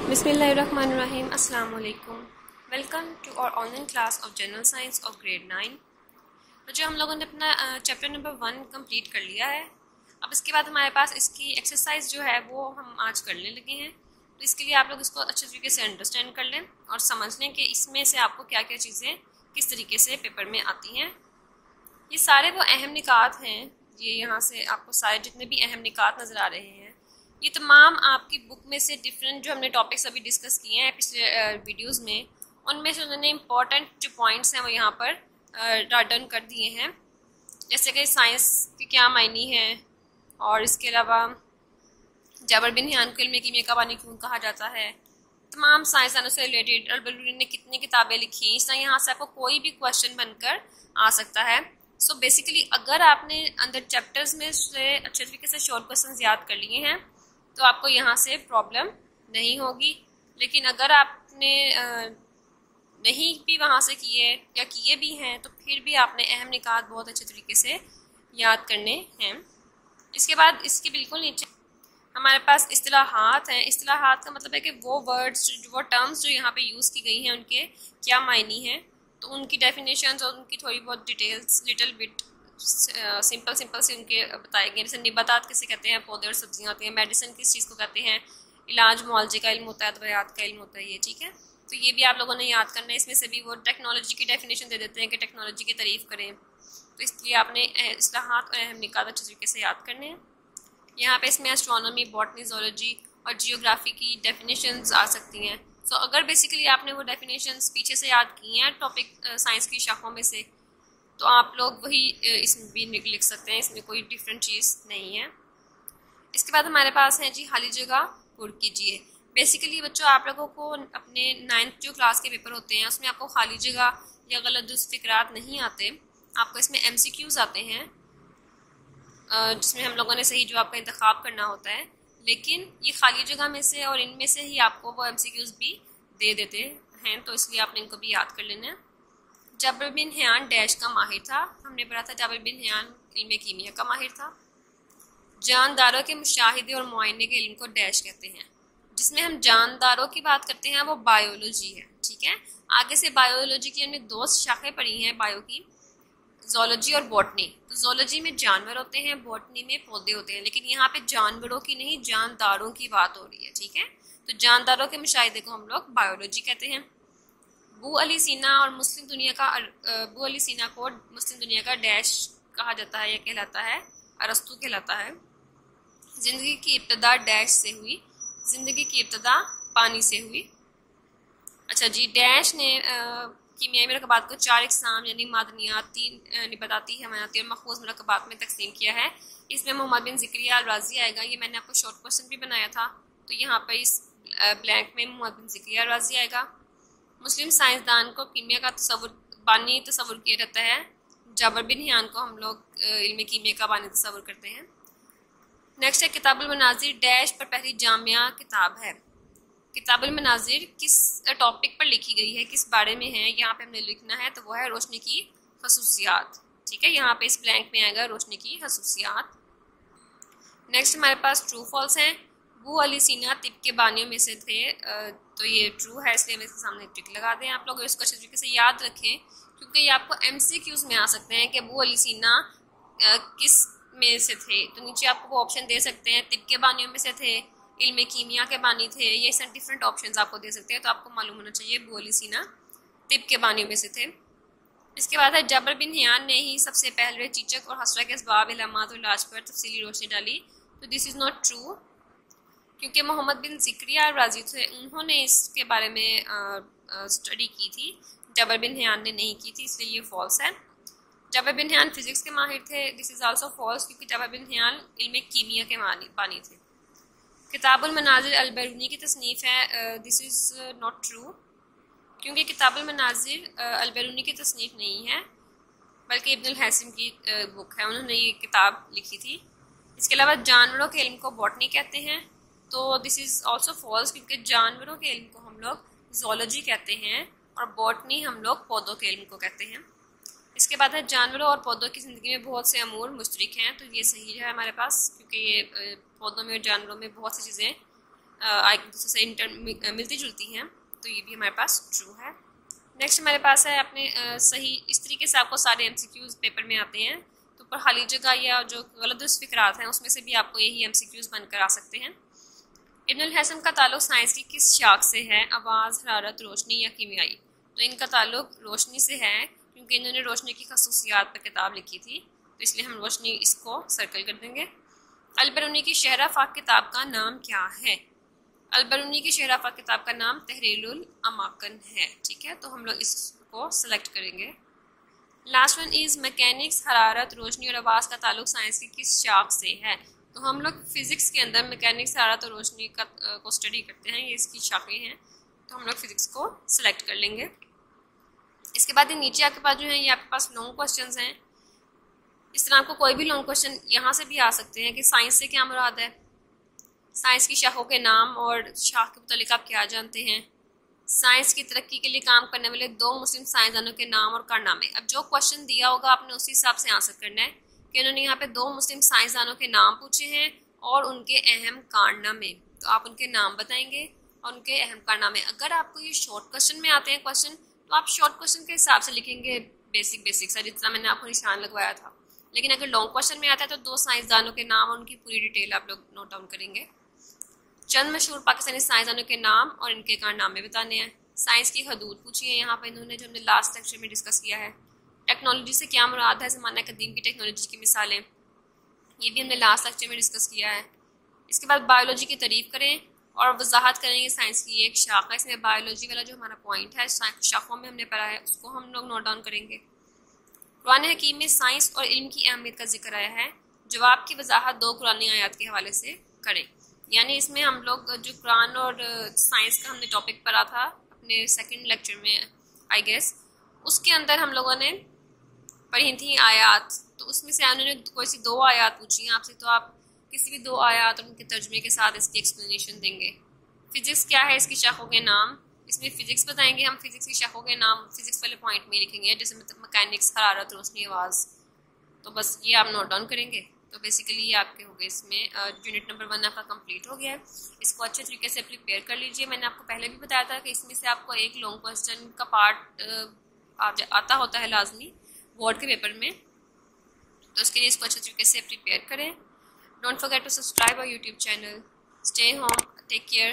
बिस्मिल्लाहिर्रहमानिर्रहीम। अस्सलाम वालेकुम। Welcome to our online class of general science of grade 9। तो जो हम लोगों ने अपना चैप्टर नंबर 1 कंप्लीट कर लिया है। अब इसके बाद हमारे पास इसकी एक्सरसाइज जो है वो हम आज करने लगे हैं। तो इसके लिए आप लोग इसको अच्छे तरीके से अंडरस्टैंड कर लें और समझ लें कि इसमें से आपको क्या क्या चीज़ें किस तरीके से पेपर में आती हैं। ये सारे वो अहम निकात हैं, ये यहाँ से आपको सारे जितने भी अहम निकात नज़र आ रहे हैं, ये तमाम आपकी बुक में से डिफरेंट जो हमने टॉपिक्स अभी डिस्कस किए हैं पिछले वीडियोस में, उनमें से उन्होंने इम्पॉर्टेंट जो पॉइंट्स हैं वो यहाँ पर डाउन कर दिए हैं। जैसे कि साइंस की क्या मायनी है, और इसके अलावा जाबर बिन हियान को इल्म कीमिया का बानी क्यों कहा जाता है, तमाम साइंसदानों से रिलेटेड अल-बलूनी ने कितनी किताबें लिखी, इस तरह यहाँ से आपको कोई भी क्वेश्चन बनकर आ सकता है। सो बेसिकली अगर आपने अंदर चैप्टर्स में से अच्छे तरीके से शॉर्ट क्वेश्चन याद कर लिए हैं तो आपको यहाँ से प्रॉब्लम नहीं होगी। लेकिन अगर आपने नहीं भी वहाँ से किए या किए भी हैं तो फिर भी आपने अहम निकात बहुत अच्छे तरीके से याद करने हैं। इसके बाद इसके बिल्कुल नीचे हमारे पास इस्तिलाहात हैं। इस्तिलाहात का मतलब है कि वो वर्ड्स, वो टर्म्स जो यहाँ पे यूज़ की गई हैं उनके क्या मायनी हैं, तो उनकी डेफिनेशंस और उनकी थोड़ी बहुत डिटेल्स लिटिल बिट सिंपल से उनके बताए गए। जैसे निबातात किसे कहते हैं, पौधे और सब्जियां होती हैं। मेडिसिन किस चीज़ को कहते हैं, इलाज मुआलजे का इल्म होता है, दवायात का इल्म होता है, ये ठीक है। तो ये भी आप लोगों ने याद करना है। इसमें से भी वो टेक्नोलॉजी की डेफिनेशन दे देते हैं कि टेक्नोलॉजी की तारीफ़ करें, तो इसलिए आपने इस्लाहात और अहम निकात अच्छे तरीके से याद करने हैं। यहाँ पे इसमें एस्ट्रोनॉमी, बॉटनी, ज़ूलॉजी और जियोग्राफी की डेफिनेशंस आ सकती हैं। सो अगर बेसिकली आपने वो डेफिनेशंस पीछे से याद की हैं टॉपिक साइंस की शाखों में से, तो आप लोग वही इसमें भी लिख सकते हैं, इसमें कोई डिफरेंट चीज़ नहीं है। इसके बाद हमारे पास है जी खाली जगह पुर कीजिए। बेसिकली बच्चों आप लोगों को अपने 9th जो क्लास के पेपर होते हैं उसमें आपको खाली जगह या गलत फिक्रात नहीं आते, आपको इसमें MCQs आते हैं जिसमें हम लोगों ने सही जवाब का इंतखाब करना होता है। लेकिन ये खाली जगह में से और इनमें से ही आपको वो MCQs भी दे देते हैं, तो इसलिए आपने इनको भी याद कर लेना है। जाबर बिन हियान डैश का माहिर था। हमने पढ़ा था जाबर बिन हियान इल्म कीमिया का माहिर था। जानदारों के मुशाहिदे और मुआयने के इल्म को डैश कहते हैं। जिसमें हम जानदारों की बात करते हैं वो बायोलॉजी है, ठीक है। आगे से बायोलॉजी की हमने 2 शाखें पढ़ी हैं बायो की, ज़ूलॉजी और बॉटनी। तो ज़ूलॉजी में जानवर होते हैं, बॉटनी में पौधे होते हैं, लेकिन यहाँ पे जानवरों की नहीं जानदारों की बात हो रही है, ठीक है। तो जानदारों के मुशाहिदे को हम लोग बायोलॉजी कहते हैं। अबू अली सीना और मुस्लिम दुनिया का अबू अली सीना को मुस्लिम दुनिया का डैश कहा जाता है या कहलाता है, अरस्तु कहलाता है। जिंदगी की इब्तदा डैश से हुई, जिंदगी की इब्तदा पानी से हुई। अच्छा जी, डैश ने कीमियाई मरकबात को 4 इकसाम यानी मादनियात, 3 निबाताती, हमायाती और मखूज़ मरकबात में तकसीम किया है। इसमें मोहम्मद बिन ज़िक्रिया अल-राज़ी आएगा। ये मैंने आपको शॉर्ट क्वेश्चन भी बनाया था, तो यहाँ पर इस ब्लैंक में मोहम्मद बिन ज़िक्रिया अल-राज़ी आएगा। मुस्लिम साइंसदान को कीमिया का बानी तस्वुर किया जाता है। जाबर बिन हियान को हम लोग इल्म कीमिया का बानी तस्वुर करते हैं। नेक्स्ट है किताबुल मनाजिर डैश पर पहली जामिया किताब है। किताबुल मनाजिर किस टॉपिक पर लिखी गई है, किस बारे में है, यहाँ पे हमने लिखना है, तो वो है रोशनी की खसूसियात, ठीक है। यहाँ पे इस ब्लैंक में आएगा रोशनी की खसूसियात। नेक्स्ट हमारे पास ट्रू फॉल्स हैं। अबू अली सीना तिब के बानियों में से थे, तो ये ट्रू है, इसलिए हम इसके सामने टिक लगा दें। आप लोग इसको अच्छे तरीके से याद रखें क्योंकि ये आपको MCQs में आ सकते हैं कि अबू अली सीना किस में से थे। तो नीचे आपको वो ऑप्शन दे सकते हैं, तिब के बानियों में से थे, इल्म कीमिया के बानी थे, ये सब डिफरेंट ऑप्शंस आपको दे सकते हैं। तो आपको मालूम होना चाहिए अबू अली सीना तिब के बानियों में से थे। इसके बाद है जाबर बिन हियान ने ही सबसे पहले चीचक और हसरा के असबाब, इलामात और इलाज पर तफसीली रोशनी डाली। तो दिस इज़ नॉट ट्रू क्योंकि मोहम्मद बिन ज़िक्रिया राजी थे, उन्होंने इसके बारे में स्टडी की थी, जाबर बिन हियान ने नहीं की थी, इसलिए ये फॉल्स है। जाबर बिन हियान फिजिक्स के माहिर थे। दिस इज़ आल्सो फॉल्स क्योंकि जाबर बिन हियान इल्म कीमिया के बानी थे। किताबुल मनाजिर अल-बरूनी की तसनीफ़ है। दिस इज़ नॉट ट्रू क्योंकि किताबुल मनाजिर अल-बरूनी की तसनीफ़ नहीं है, बल्कि इब्नुल हासिम की बुक है, उन्होंने ये किताब लिखी थी। इसके अलावा जानवरों के इल्म को बॉटनी कहते हैं, तो दिस इज़ ऑल्सो फॉल्स क्योंकि जानवरों के इल्म को हम लोग ज़ूलॉजी कहते हैं और बॉटनी हम लोग पौधों के इल्म को कहते हैं। इसके बाद है जानवरों और पौधों की ज़िंदगी में बहुत से अमूर मुश्तरक हैं, तो ये सही है हमारे पास क्योंकि ये पौधों में और जानवरों में बहुत सी चीज़ें एक दूसरे से मिलती जुलती हैं, तो ये भी हमारे पास ट्रू है। नेक्स्ट हमारे पास है अपने सही, इस तरीके से आपको सारे MCQs पेपर में आते हैं, तो ऊपर खाली जगह या जो गलत फिक्रात हैं उसमें से भी आपको यही MCQs बनकर आ सकते हैं। इब्नुल हसन का ताल्लुक साइंस की किस शाख से है? आवाज़, हरारत, रोशनी या कीमियाई? तो इनका ताल्लुक रोशनी से है, क्योंकि इन्होंने रोशनी की खसूसियात पर किताब लिखी थी, तो इसलिए हम रोशनी इसको सर्कल कर देंगे। अलबरूनी की शहराफा किताब का नाम क्या है? अलबरूनी की शहराफा किताब का नाम तहरीरुल अमाकन है। ठीक है, तो हम लोग इसको सेलेक्ट करेंगे। लास्ट वन इज मैकेनिक्स, हरारत, रोशनी और आवाज़ का ताल्लुक साइंस की किस शाख से है? तो हम लोग फिजिक्स के अंदर मैकेनिक्स, हरारत और रोशनी को स्टडी करते हैं, ये इसकी शाखें हैं, तो हम लोग फिजिक्स को सिलेक्ट कर लेंगे। इसके बाद नीचे आपके पास जो है ये आपके पास लॉन्ग क्वेश्चंस हैं। इस तरह आपको कोई भी लॉन्ग क्वेश्चन यहाँ से भी आ सकते हैं कि साइंस से क्या मुराद है, साइंस की शाखों के नाम और शाख के मुतालिक आप क्या जानते हैं, साइंस की तरक्की के लिए काम करने वाले 2 मुस्लिम साइंसदानों के नाम और कारनामे। अब जो क्वेश्चन दिया होगा आपने उसी हिसाब से आंसर करना है कि उन्होंने यहाँ पे 2 मुस्लिम साइंसदानों के नाम पूछे हैं और उनके अहम कारनामे, तो आप उनके नाम बताएंगे और उनके अहम कारनामे। अगर आपको ये शॉर्ट क्वेश्चन में आते हैं क्वेश्चन, तो आप शॉर्ट क्वेश्चन के हिसाब से लिखेंगे बेसिक सा, जितना मैंने आपको निशान लगवाया था। लेकिन अगर लॉन्ग क्वेश्चन में आता है तो 2 साइंसदानों के नाम और उनकी पूरी डिटेल आप लोग नोट डाउन करेंगे। चंद मशहूर पाकिस्तानी साइंसदानों के नाम और इनके कारनामे बताने हैं। साइंस की हदूद पूछी है यहाँ पर इन्होंने, जो हमने लास्ट लेक्चर में डिस्कस किया है। टेक्नोलॉजी से क्या मुराद है? ज़माना कदीम की टेक्नोलॉजी की मिसालें, ये भी हमने लास्ट लेक्चर में डिस्कस किया है। इसके बाद बायोलॉजी की तारीफ करें और वजाहत करेंगे साइंस की एक शाख है। इसमें बायोलॉजी वाला जो हमारा पॉइंट है शाखों में हमने पढ़ा है, उसको हम लोग नोट डाउन करेंगे। कुरान हकीम में साइंस और इल्म की अहमियत का जिक्र आया है, जवाब की वजाहत 2 कुरानी आयत के हवाले से करें। यानी इसमें हम लोग जो कुरान और साइंस का हमने टॉपिक पढ़ा था अपने सेकंड लेक्चर में आई गेस, उसके अंदर हम लोगों ने पढ़ी थी आयात, तो उसमें से उन्होंने कोई सी 2 आयात पूछी हैं आपसे, तो आप किसी भी 2 आयात और उनके तर्जमे के साथ इसकी एक्सप्लेनेशन देंगे। फिजिक्स क्या है, इसकी शाखों के नाम, इसमें फिजिक्स बताएंगे हम, फिजिक्स की शाखों के नाम फिजिक्स वाले पॉइंट में लिखेंगे, जैसे मतलब मैकेनिक्स, हरारत, रोशनी, आवाज़। तो बस ये आप नोट डाउन करेंगे। तो बेसिकली ये आपके हो गए, इसमें यूनिट नंबर 1 आपका कंप्लीट हो गया है। इसको अच्छे तरीके से प्रिपेयर कर लीजिए। मैंने आपको पहले भी बताया था कि इसमें से आपको एक लॉन्ग क्वेश्चन का पार्ट आता होता है लाजमी बोर्ड के पेपर में, तो उसके लिए इसको अच्छे तरीके से प्रिपेयर करें। Don't forget to subscribe our YouTube channel. Stay home, take care.